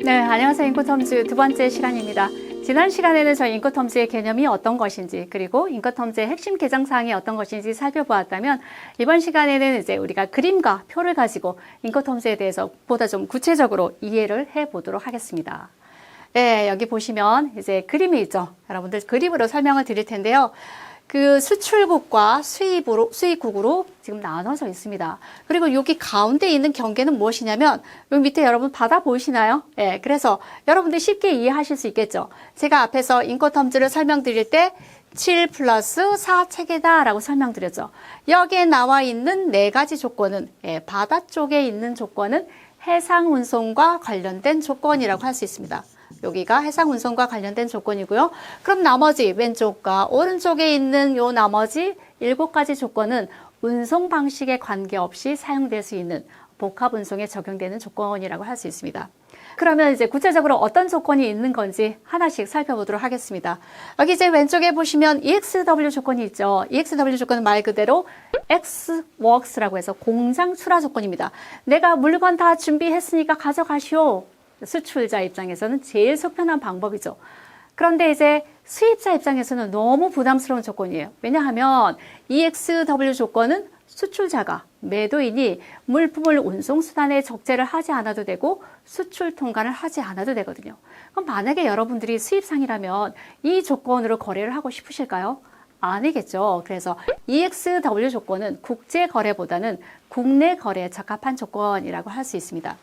네, 안녕하세요. 인코텀즈 두 번째 시간입니다. 지난 시간에는 저희 인코텀즈의 개념이 어떤 것인지, 그리고 인코텀즈의 핵심 개정사항이 어떤 것인지 살펴보았다면, 이번 시간에는 이제 우리가 그림과 표를 가지고 인코텀즈에 대해서 보다 좀 구체적으로 이해를 해보도록 하겠습니다. 네, 여기 보시면 이제 그림이 있죠. 여러분들 그림으로 설명을 드릴 텐데요. 그 수출국과 수입국으로 지금 나눠져 있습니다. 그리고 여기 가운데 있는 경계는 무엇이냐면 여기 밑에 여러분 바다 보이시나요? 네, 그래서 여러분들 쉽게 이해하실 수 있겠죠. 제가 앞에서 인코텀즈를 설명드릴 때 7 플러스 4 체계다 라고 설명드렸죠. 여기에 나와 있는 네 가지 조건은 바다 쪽에 있는 조건은 해상 운송과 관련된 조건이라고 할 수 있습니다. 여기가 해상 운송과 관련된 조건이고요. 그럼 나머지 왼쪽과 오른쪽에 있는 요 나머지 7가지 조건은 운송 방식에 관계없이 사용될 수 있는 복합 운송에 적용되는 조건이라고 할 수 있습니다. 그러면 이제 구체적으로 어떤 조건이 있는 건지 하나씩 살펴보도록 하겠습니다. 여기 이제 왼쪽에 보시면 EXW 조건이 있죠. EXW 조건은 말 그대로 Xworks라고 해서 공장 출하 조건입니다. 내가 물건 다 준비했으니까 가져가시오. 수출자 입장에서는 제일 속편한 방법이죠. 그런데 이제 수입자 입장에서는 너무 부담스러운 조건이에요. 왜냐하면 EXW 조건은 수출자가, 매도인이 물품을 운송수단에 적재를 하지 않아도 되고 수출 통관을 하지 않아도 되거든요. 그럼 만약에 여러분들이 수입상이라면 이 조건으로 거래를 하고 싶으실까요? 아니겠죠. 그래서 EXW 조건은 국제 거래보다는 국내 거래에 적합한 조건이라고 할 수 있습니다.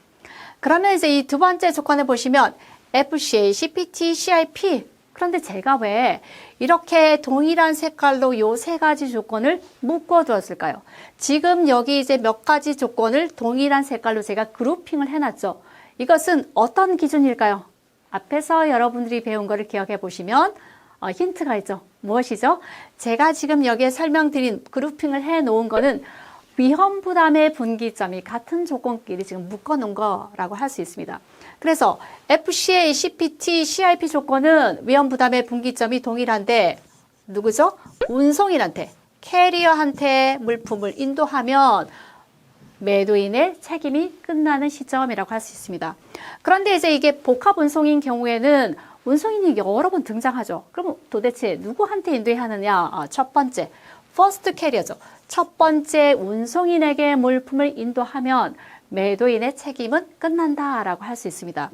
그러면 이제 이 두 번째 조건을 보시면 FCA, CPT, CIP. 그런데 제가 왜 이렇게 동일한 색깔로 요 세 가지 조건을 묶어 두었을까요? 지금 여기 이제 몇 가지 조건을 동일한 색깔로 제가 그룹핑을 해놨죠. 이것은 어떤 기준일까요? 앞에서 여러분들이 배운 거를 기억해 보시면 힌트가 있죠. 무엇이죠? 제가 지금 여기에 설명드린 그룹핑을 해 놓은 거는 위험 부담의 분기점이 같은 조건끼리 지금 묶어 놓은 거라고 할 수 있습니다. 그래서 FCA, CPT, CIP 조건은 위험 부담의 분기점이 동일한데 누구죠? 운송인한테, 캐리어한테 물품을 인도하면 매도인의 책임이 끝나는 시점이라고 할 수 있습니다. 그런데 이제 이게 복합 운송인 경우에는 운송인이 여러 번 등장하죠. 그럼 도대체 누구한테 인도해야 하느냐? 첫 번째, 퍼스트 캐리어죠. 첫 번째 운송인에게 물품을 인도하면 매도인의 책임은 끝난다라고 할 수 있습니다.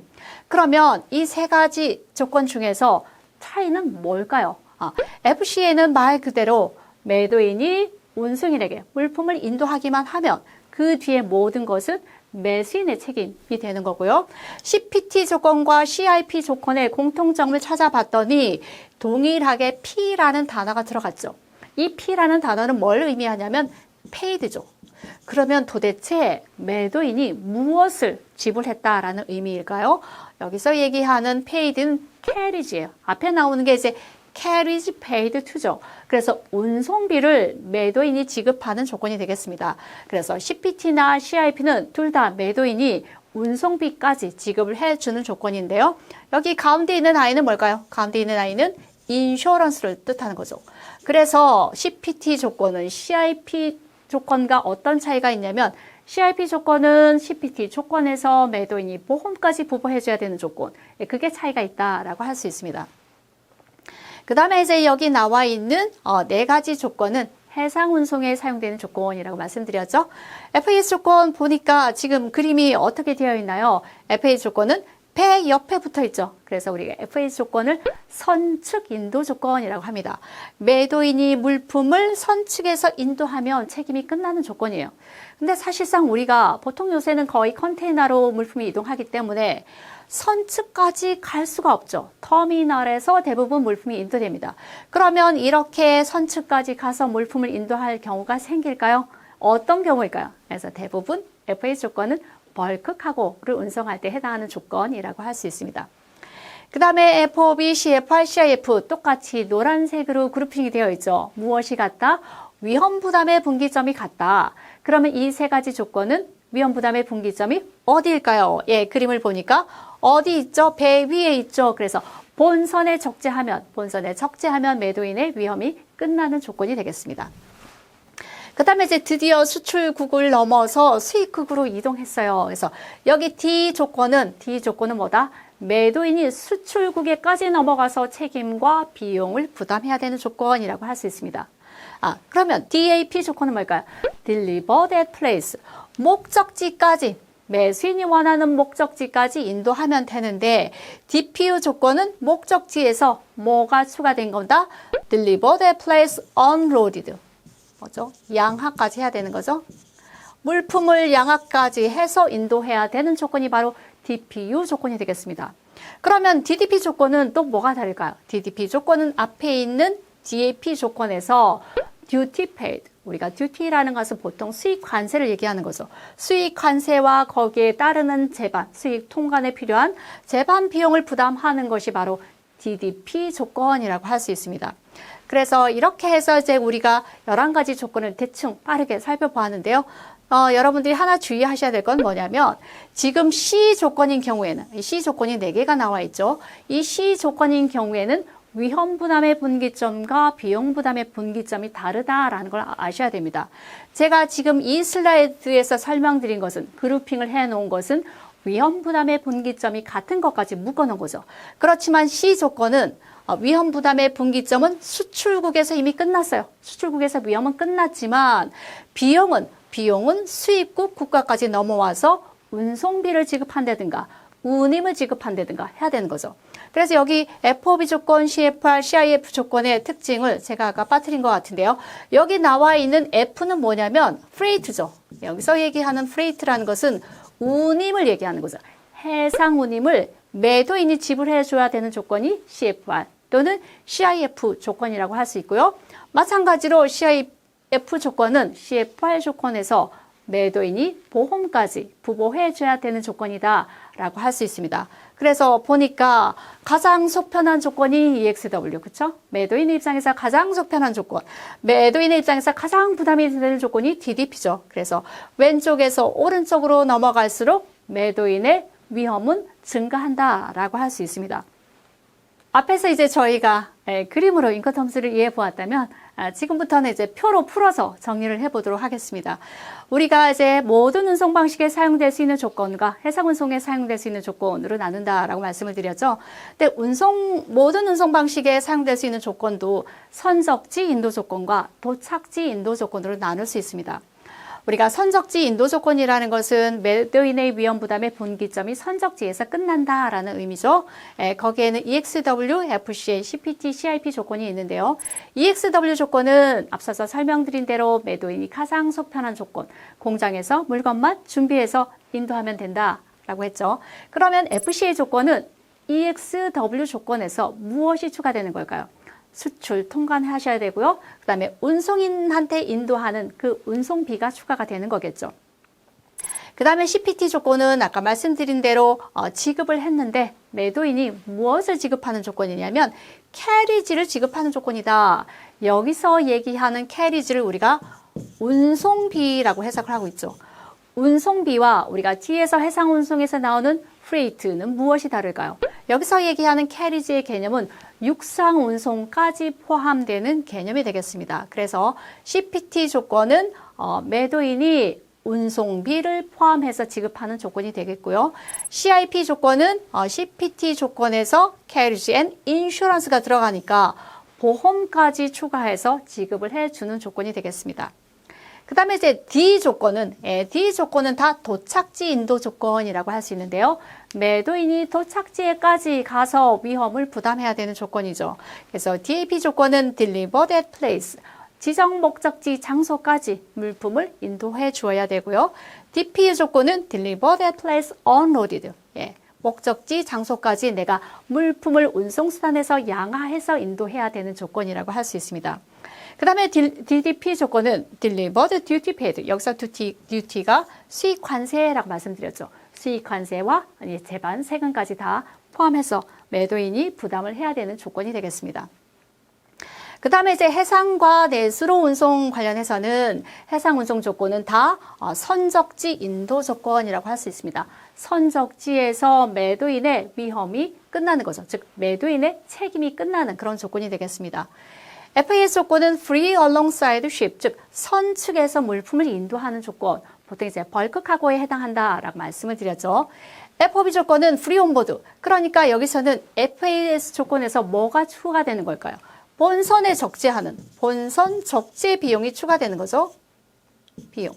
그러면 이 세 가지 조건 중에서 차이는 뭘까요? FCA는 말 그대로 매도인이 운송인에게 물품을 인도하기만 하면 그 뒤에 모든 것은 매수인의 책임이 되는 거고요. CPT 조건과 CIP 조건의 공통점을 찾아봤더니 동일하게 P라는 단어가 들어갔죠. 이 P라는 단어는 뭘 의미하냐면 paid죠. 그러면 도대체 매도인이 무엇을 지불했다라는 의미일까요? 여기서 얘기하는 paid는 carriage예요. 앞에 나오는 게 이제 carriage paid to죠. 그래서 운송비를 매도인이 지급하는 조건이 되겠습니다. 그래서 CPT나 CIP는 둘 다 매도인이 운송비까지 지급을 해주는 조건인데요. 여기 가운데 있는 아이는 뭘까요? 가운데 있는 아이는 인슈어런스를 뜻하는 거죠. 그래서 CPT 조건은 CIP 조건과 어떤 차이가 있냐면 CIP 조건은 CPT 조건에서 매도인이 보험까지 부과해줘야 되는 조건. 그게 차이가 있다라고 할 수 있습니다. 그 다음에 이제 여기 나와 있는 네 가지 조건은 해상 운송에 사용되는 조건이라고 말씀드렸죠. FAS 조건 보니까 지금 그림이 어떻게 되어 있나요? FAS 조건은 배 옆에 붙어 있죠. 그래서 우리가 FAS 조건을 선측 인도 조건이라고 합니다. 매도인이 물품을 선측에서 인도하면 책임이 끝나는 조건이에요. 근데 사실상 우리가 보통 요새는 거의 컨테이너로 물품이 이동하기 때문에 선측까지 갈 수가 없죠. 터미널에서 대부분 물품이 인도됩니다. 그러면 이렇게 선측까지 가서 물품을 인도할 경우가 생길까요? 어떤 경우일까요? 그래서 대부분 FAS 조건은 벌크 카고를 운송할 때 해당하는 조건이라고 할 수 있습니다. 그 다음에 FOB, CFR, CIF 똑같이 노란색으로 그룹핑이 되어 있죠. 무엇이 같다? 위험 부담의 분기점이 같다. 그러면 이 세 가지 조건은 위험 부담의 분기점이 어디일까요? 예, 그림을 보니까 어디 있죠? 배 위에 있죠. 그래서 본선에 적재하면 매도인의 위험이 끝나는 조건이 되겠습니다. 그 다음에 이제 드디어 수출국을 넘어서 수입국으로 이동했어요. 그래서 여기 D 조건은 뭐다? 매도인이 수출국에까지 넘어가서 책임과 비용을 부담해야 되는 조건이라고 할 수 있습니다. 그러면 DAP 조건은 뭘까요? Delivered at place. 목적지까지, 매수인이 원하는 목적지까지 인도하면 되는데, DPU 조건은 목적지에서 뭐가 추가된 겁니다? Delivered at place unloaded. 뭐죠? 양하까지 해야 되는 거죠. 물품을 양하까지 해서 인도해야 되는 조건이 바로 DPU 조건이 되겠습니다. 그러면 DDP 조건은 또 뭐가 다를까요? DDP 조건은 앞에 있는 DAP 조건에서 duty paid, 우리가 duty라는 것은 보통 수익 관세를 얘기하는 거죠. 수익 관세와 거기에 따르는 재반, 수익 통관에 필요한 재반 비용을 부담하는 것이 바로 DDP 조건이라고 할 수 있습니다. 그래서 이렇게 해서 이제 우리가 11가지 조건을 대충 빠르게 살펴보았는데요. 여러분들이 하나 주의하셔야 될 건 뭐냐면 지금 C 조건인 경우에는 이 C 조건이 4개가 나와 있죠. 이 C 조건인 경우에는 위험 부담의 분기점과 비용 부담의 분기점이 다르다라는 걸 아셔야 됩니다. 제가 지금 이 슬라이드에서 설명드린 것은 그룹핑을 해놓은 것은 위험 부담의 분기점이 같은 것까지 묶어놓은 거죠. 그렇지만 C 조건은 위험 부담의 분기점은 수출국에서 이미 끝났어요. 수출국에서 위험은 끝났지만 비용은 수입국 국가까지 넘어와서 운송비를 지급한다든가 운임을 지급한다든가 해야 되는 거죠. 그래서 여기 FOB 조건, CFR, CIF 조건의 특징을 제가 아까 빠뜨린 것 같은데요. 여기 나와 있는 F는 뭐냐면 프레이트죠. 여기서 얘기하는 프레이트라는 것은 운임을 얘기하는 거죠. 해상 운임을 매도인이 지불해 줘야 되는 조건이 CFR 또는 CIF 조건이라고 할 수 있고요. 마찬가지로 CIF 조건은 CFR 조건에서 매도인이 보험까지 부보해 줘야 되는 조건이다 라고 할 수 있습니다. 그래서 보니까 가장 속편한 조건이 EXW, 그쵸? 매도인의 입장에서 가장 속편한 조건, 매도인의 입장에서 가장 부담이 되는 조건이 DDP죠. 그래서 왼쪽에서 오른쪽으로 넘어갈수록 매도인의 위험은 증가한다라고 할 수 있습니다. 앞에서 이제 저희가 그림으로 인커텀스를 이해해 보았다면 지금부터는 이제 표로 풀어서 정리를 해보도록 하겠습니다. 우리가 이제 모든 운송 방식에 사용될 수 있는 조건과 해상 운송에 사용될 수 있는 조건으로 나눈다라고 말씀을 드렸죠. 근데 모든 운송 방식에 사용될 수 있는 조건도 선적지 인도 조건과 도착지 인도 조건으로 나눌 수 있습니다. 우리가 선적지 인도 조건이라는 것은 매도인의 위험 부담의 분기점이 선적지에서 끝난다라는 의미죠. 거기에는 EXW, FCA, CPT, CIP 조건이 있는데요. EXW 조건은 앞서서 설명드린 대로 매도인이 가장 속편한 조건, 공장에서 물건만 준비해서 인도하면 된다라고 했죠. 그러면 FCA 조건은 EXW 조건에서 무엇이 추가되는 걸까요? 수출 통관하셔야 되고요. 그 다음에 운송인한테 인도하는 그 운송비가 추가가 되는 거겠죠. 그 다음에 CPT 조건은 아까 말씀드린 대로 지급을 했는데 매도인이 무엇을 지급하는 조건이냐면 캐리지를 지급하는 조건이다. 여기서 얘기하는 캐리지를 우리가 운송비라고 해석을 하고 있죠. 운송비와 우리가 뒤에서 해상 운송에서 나오는 프레이트는 무엇이 다를까요? 여기서 얘기하는 캐리지의 개념은 육상 운송까지 포함되는 개념이 되겠습니다. 그래서 CPT 조건은 매도인이 운송비를 포함해서 지급하는 조건이 되겠고요. CIP 조건은 CPT 조건에서 Carriage and Insurance가 들어가니까 보험까지 추가해서 지급을 해주는 조건이 되겠습니다. 그 다음에 이제 D 조건은 다 도착지 인도 조건이라고 할 수 있는데요. 매도인이 도착지에까지 가서 위험을 부담해야 되는 조건이죠. 그래서 DAP 조건은 Delivered at place, 지정 목적지 장소까지 물품을 인도해 주어야 되고요. DPU 조건은 Delivered at place unloaded, 목적지 장소까지 내가 물품을 운송수단에서 양하해서 인도해야 되는 조건이라고 할 수 있습니다. 그 다음에 DDP 조건은 Delivered Duty Paid. 여기서 duty가 수익 관세라고 말씀드렸죠. 수익 관세와 재반, 세금까지 다 포함해서 매도인이 부담을 해야 되는 조건이 되겠습니다. 그 다음에 이제 해상과 내수로 운송 관련해서는 해상 운송 조건은 다 선적지 인도 조건이라고 할 수 있습니다. 선적지에서 매도인의 위험이 끝나는 거죠. 즉 매도인의 책임이 끝나는 그런 조건이 되겠습니다. FAS 조건은 free alongside ship, 즉 선측에서 물품을 인도하는 조건, 보통 이제 벌크 카고에 해당한다라고 말씀을 드렸죠. FOB 조건은 free on board. 그러니까 여기서는 FAS 조건에서 뭐가 추가되는 걸까요? 본선에 적재하는, 본선 적재 비용이 추가되는 거죠. 비용.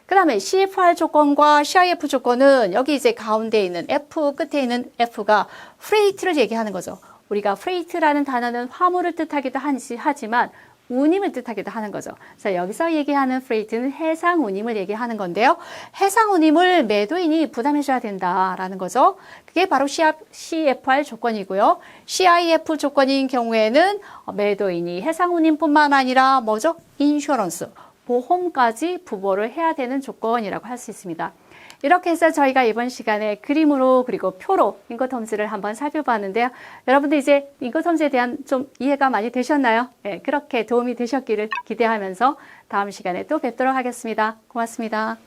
그 다음에 CFR 조건과 CIF 조건은 여기 이제 가운데 있는 F, 끝에 있는 F가 freight를 얘기하는 거죠. 우리가 freight라는 단어는 화물을 뜻하기도 하지만 운임을 뜻하기도 하는 거죠. 자, 여기서 얘기하는 freight는 해상 운임을 얘기하는 건데요. 해상 운임을 매도인이 부담해줘야 된다라는 거죠. 그게 바로 CFR 조건이고요. CIF 조건인 경우에는 매도인이 해상 운임뿐만 아니라 뭐죠? 인슈어런스, 보험까지 부보를 해야 되는 조건이라고 할 수 있습니다. 이렇게 해서 저희가 이번 시간에 그림으로 그리고 표로 인코텀즈를 한번 살펴봤는데요. 여러분들 이제 인코텀즈에 대한 좀 이해가 많이 되셨나요? 네, 그렇게 도움이 되셨기를 기대하면서 다음 시간에 또 뵙도록 하겠습니다. 고맙습니다.